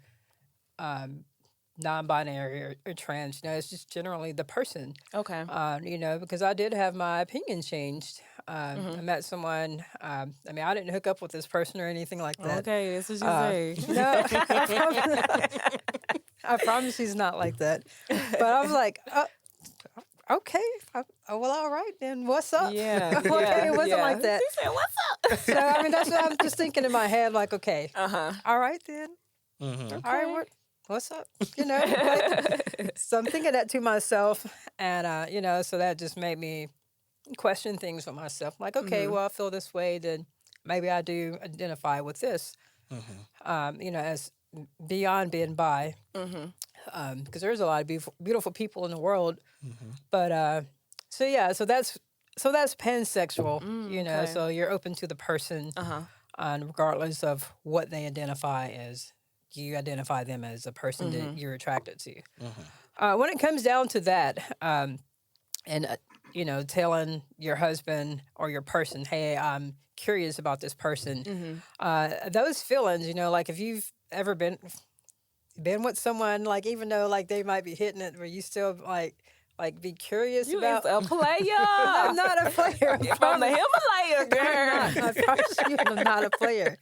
non-binary or trans. It's just generally the person. Okay. Because I did have my opinion changed. I met someone. I mean, I didn't hook up with this person or anything like that. Okay, that's what you say. No, I promise he's not like that. But I was like, okay, well, all right then. What's up? Yeah. Okay, it wasn't like that. She said, "What's up?" So I mean, that's what I'm just thinking in my head. Like, okay, all right then. Mm-hmm. All right, what's up? So I'm thinking that to myself, and so that just made me question things with myself. Like, okay, well, I feel this way, then maybe I do identify with this. As beyond being bi, because there's a lot of beautiful people in the world. But so that's pansexual. Okay. So you're open to the person, and regardless of what they identify as. You identify them as a person that you're attracted to. When it comes down to that, and telling your husband or your person, hey, I'm curious about this person. Those feelings, like if you've ever been with someone, like even though like they might be hitting it, where you still like be curious You about. is a player. I'm not a player. From the Himalaya, girl. I promise you, I'm not a player.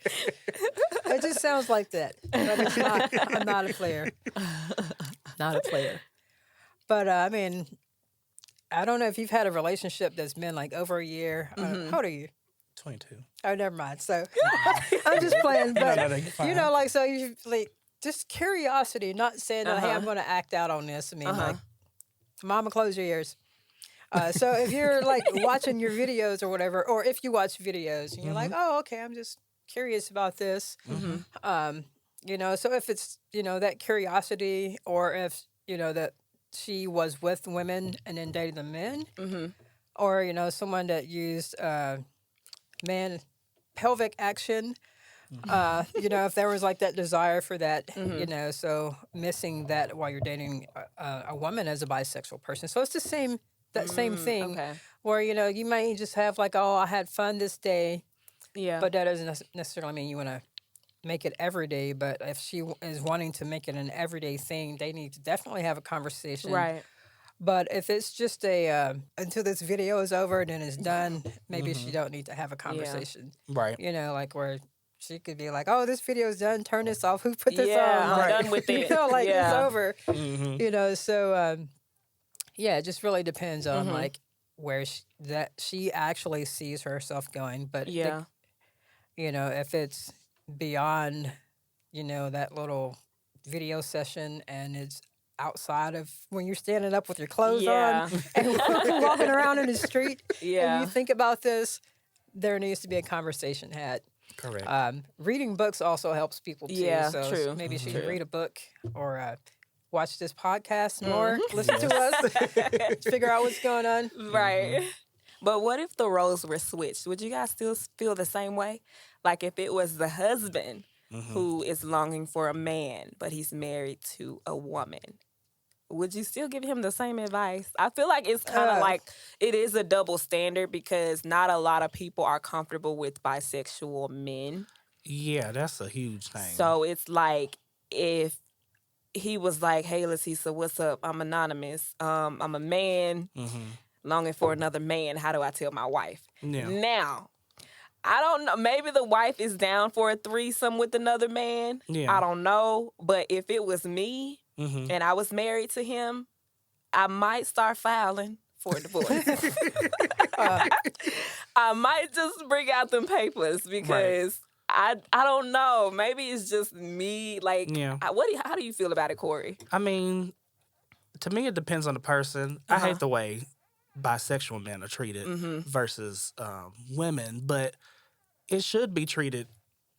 It just sounds like that, but it's not. I'm not a player. Not a player. But I mean, I don't know if you've had a relationship that's been like over a year. How old are you? 22. Oh, never mind. So I'm just playing. But No, you're fine. like so you like just curiosity, not saying that hey, I'm going to act out on this. I mean, like, Mama, close your ears. So if you're like watching your videos or whatever, or if you watch videos and you're like, oh, okay, I'm just curious about this. So if it's, that curiosity, or if, that she was with women and then dated the men, or, someone that used man pelvic action, if there was like that desire for that, so missing that while you're dating a woman as a bisexual person. So it's the same thing where, you might just have like, oh, I had fun this day. Yeah. But that doesn't necessarily mean you want to make it every day. But if she is wanting to make it an everyday thing, they need to definitely have a conversation. Right. But if it's just until this video is over, then it's done, maybe she don't need to have a conversation. Right. Like where she could be like, oh, this video is done. Turn this off. Who put this on? I'm done with it. It's over. So, it just really depends on like where she actually sees herself going. But if it's beyond, that little video session and it's outside of when you're standing up with your clothes on and walking around in the street and you think about this, there needs to be a conversation had. Correct. Reading books also helps people too. Yeah, so true. Maybe she should read a book or watch this podcast more, listen to us, figure out what's going on. Right. But what if the roles were switched? Would you guys still feel the same way? Like if it was the husband who is longing for a man, but he's married to a woman, would you still give him the same advice? I feel like it's kind of like it is a double standard because not a lot of people are comfortable with bisexual men. Yeah, that's a huge thing. So it's like if he was like, hey, LaTesa, what's up? I'm anonymous. I'm a man longing for another man. How do I tell my wife? Yeah. Now, I don't know. Maybe the wife is down for a threesome with another man. Yeah. I don't know. But if it was me and I was married to him, I might start filing for a divorce. I might just bring out them papers because I don't know. Maybe it's just me. Like, how do you feel about it, Corri? I mean, to me, it depends on the person. I hate the way bisexual men are treated versus women, but it should be treated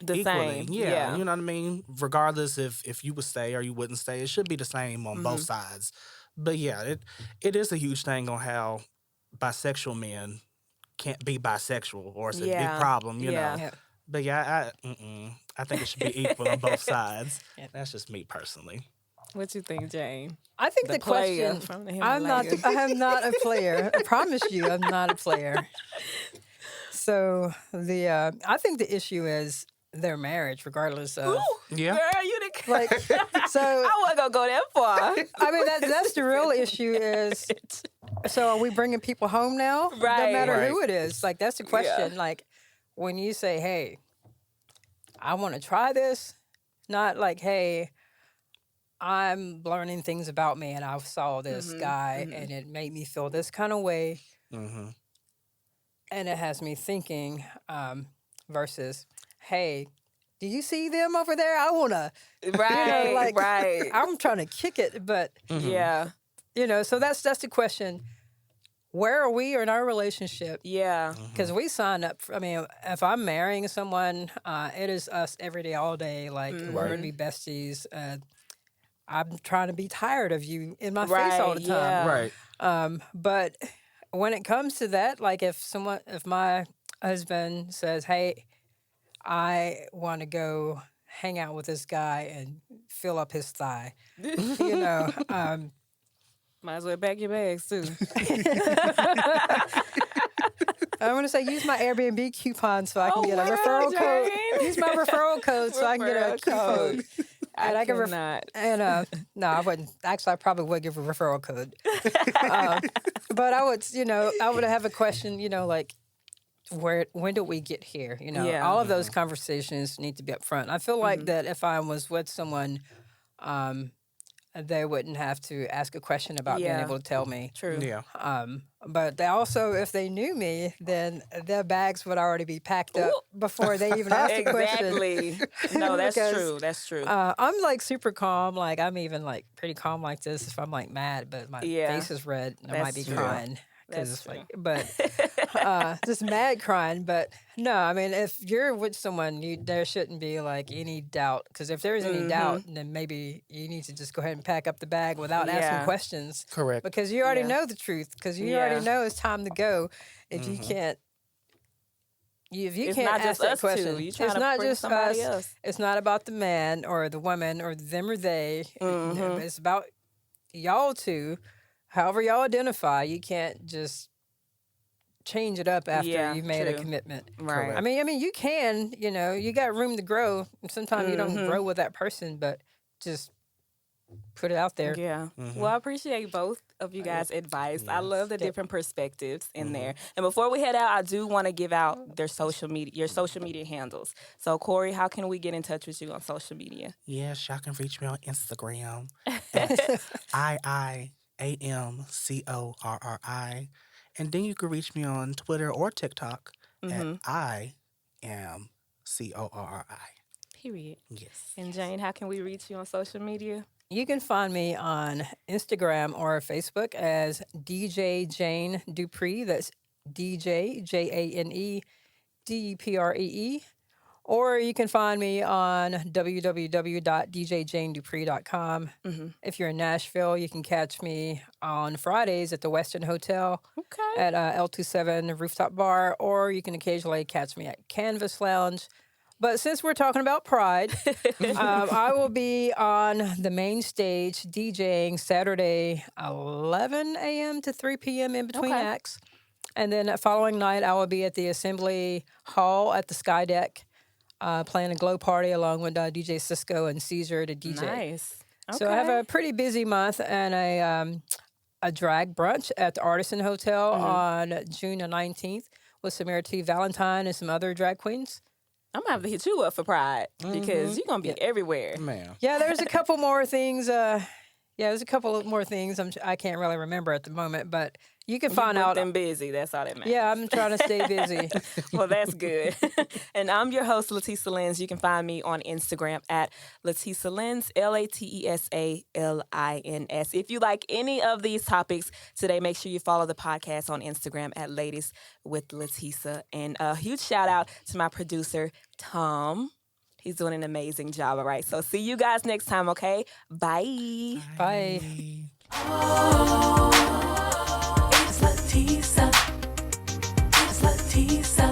the equally. same. Yeah, you know what I mean? Regardless if you would stay or you wouldn't stay, it should be the same on both sides. But yeah, it is a huge thing on how bisexual men can't be bisexual or it's a big Yeah. problem, you Yeah. know. Yeah. But yeah, I think it should be equal on both sides. Yeah. That's just me personally. What you think, Jane? I think the player question. from the I Himalayas. am not a player. I promise you, I'm not a player. So I think the issue is their marriage, regardless of. Yeah. Girl, you the Like, so I wasn't gonna go that far. I mean, that's the real issue is. So are we bringing people home now? Right. No matter Right. who it is. Like that's the question. Like when you say, "Hey, I want to try this," not like, "Hey, I'm learning things about me and I saw this guy and it made me feel this kind of way." Mm-hmm. And it has me thinking versus, "Hey, do you see them over there? I want to," Right, like, right. I'm trying to kick it, but, Yeah, so that's the question. Where are we in our relationship? yeah. Because we sign up, if I'm marrying someone, it is us every day, all day. Like, we're going to be besties. I'm trying to be tired of you in my face all the time. Yeah. Right. But when it comes to that, like if my husband says, "Hey, I want to go hang out with this guy and fill up his thigh," Might as well pack your bags too. I'm going to say use my Airbnb coupon so I can get a wow, referral code. Jane. Use my referral code so I can get a Referral code. coupon. I can cannot. And no, I wouldn't. Actually, I probably would give a referral code. But I would, I would have a question, like, when did we get here? Yeah. All of those conversations need to be up front. I feel like that if I was with someone, they wouldn't have to ask a question about being Yeah. able to tell me. True. Yeah. But they also, if they knew me, then their bags would already be packed up before they even asked a question. Exactly. No, that's Because, true. That's true. I'm like super calm. Like I'm even like pretty calm like this if I'm like mad, but my Yeah. face is red and I That's might be true. crying because That's it's like, but just mad crying. But no, I mean, if you're with someone, there shouldn't be like any doubt. Because if there is any doubt, then maybe you need to just go ahead and pack up the bag without Yeah. asking questions. Correct. Because you already Yeah. know the truth. Because you Yeah. already know it's time to go. If you can't. If you It's can't not ask just that us question, two. You it's trying to not bring just somebody us. else. It's not about the man or the woman or them or they. It's about y'all two. However y'all identify, you can't just change it up after Yeah, you've made a true. commitment. Right. Correct. I mean, you can. You got room to grow. Sometimes you don't grow with that person, but just put it out there. Yeah. Well, I appreciate both of you guys' advice. I love the different perspectives in there. And before we head out, I do want to give out your social media handles. So, Corri, how can we get in touch with you on social media? Yes, y'all can reach me on Instagram at IAMCORRI. And then you can reach me on Twitter or TikTok at IAMCORRI. Period. Yes. And Jane, how can we reach you on social media? You can find me on Instagram or Facebook as DJ Jane Dupree. That's DJ JANE DUPREE. Or you can find me on www.djjanedupree.com. If you're in Nashville, you can catch me on Fridays at the Westin Hotel at L27 Rooftop Bar, or you can occasionally catch me at Canvas Lounge. But since we're talking about Pride, I will be on the main stage DJing Saturday 11 a.m. to 3 p.m. in between acts. And then that following night, I will be at the Assembly Hall at the Sky Deck playing a glow party along with DJ Cisco and Caesar to DJ. Nice. So I have a pretty busy month and a drag brunch at the Artisan Hotel on June the 19th with Samira T. Valentine and some other drag queens. I'm going to have to hit you up for Pride because you're going to be everywhere. Man. Yeah, there's a couple more things. There's a couple of more things I can't really remember at the moment, but you can find out. I'm busy. That's all that matters. Yeah, I'm trying to stay busy. Well, that's good. And I'm your host, LaTesa Lins. You can find me on Instagram at LaTesa Lins, LaTesaLins. If you like any of these topics today, make sure you follow the podcast on Instagram at Ladies with LaTesa. And a huge shout out to my producer, Tom. He's doing an amazing job, all right? So see you guys next time, okay? Bye. Bye. It's LaTesa. It's LaTesa. LaTesa.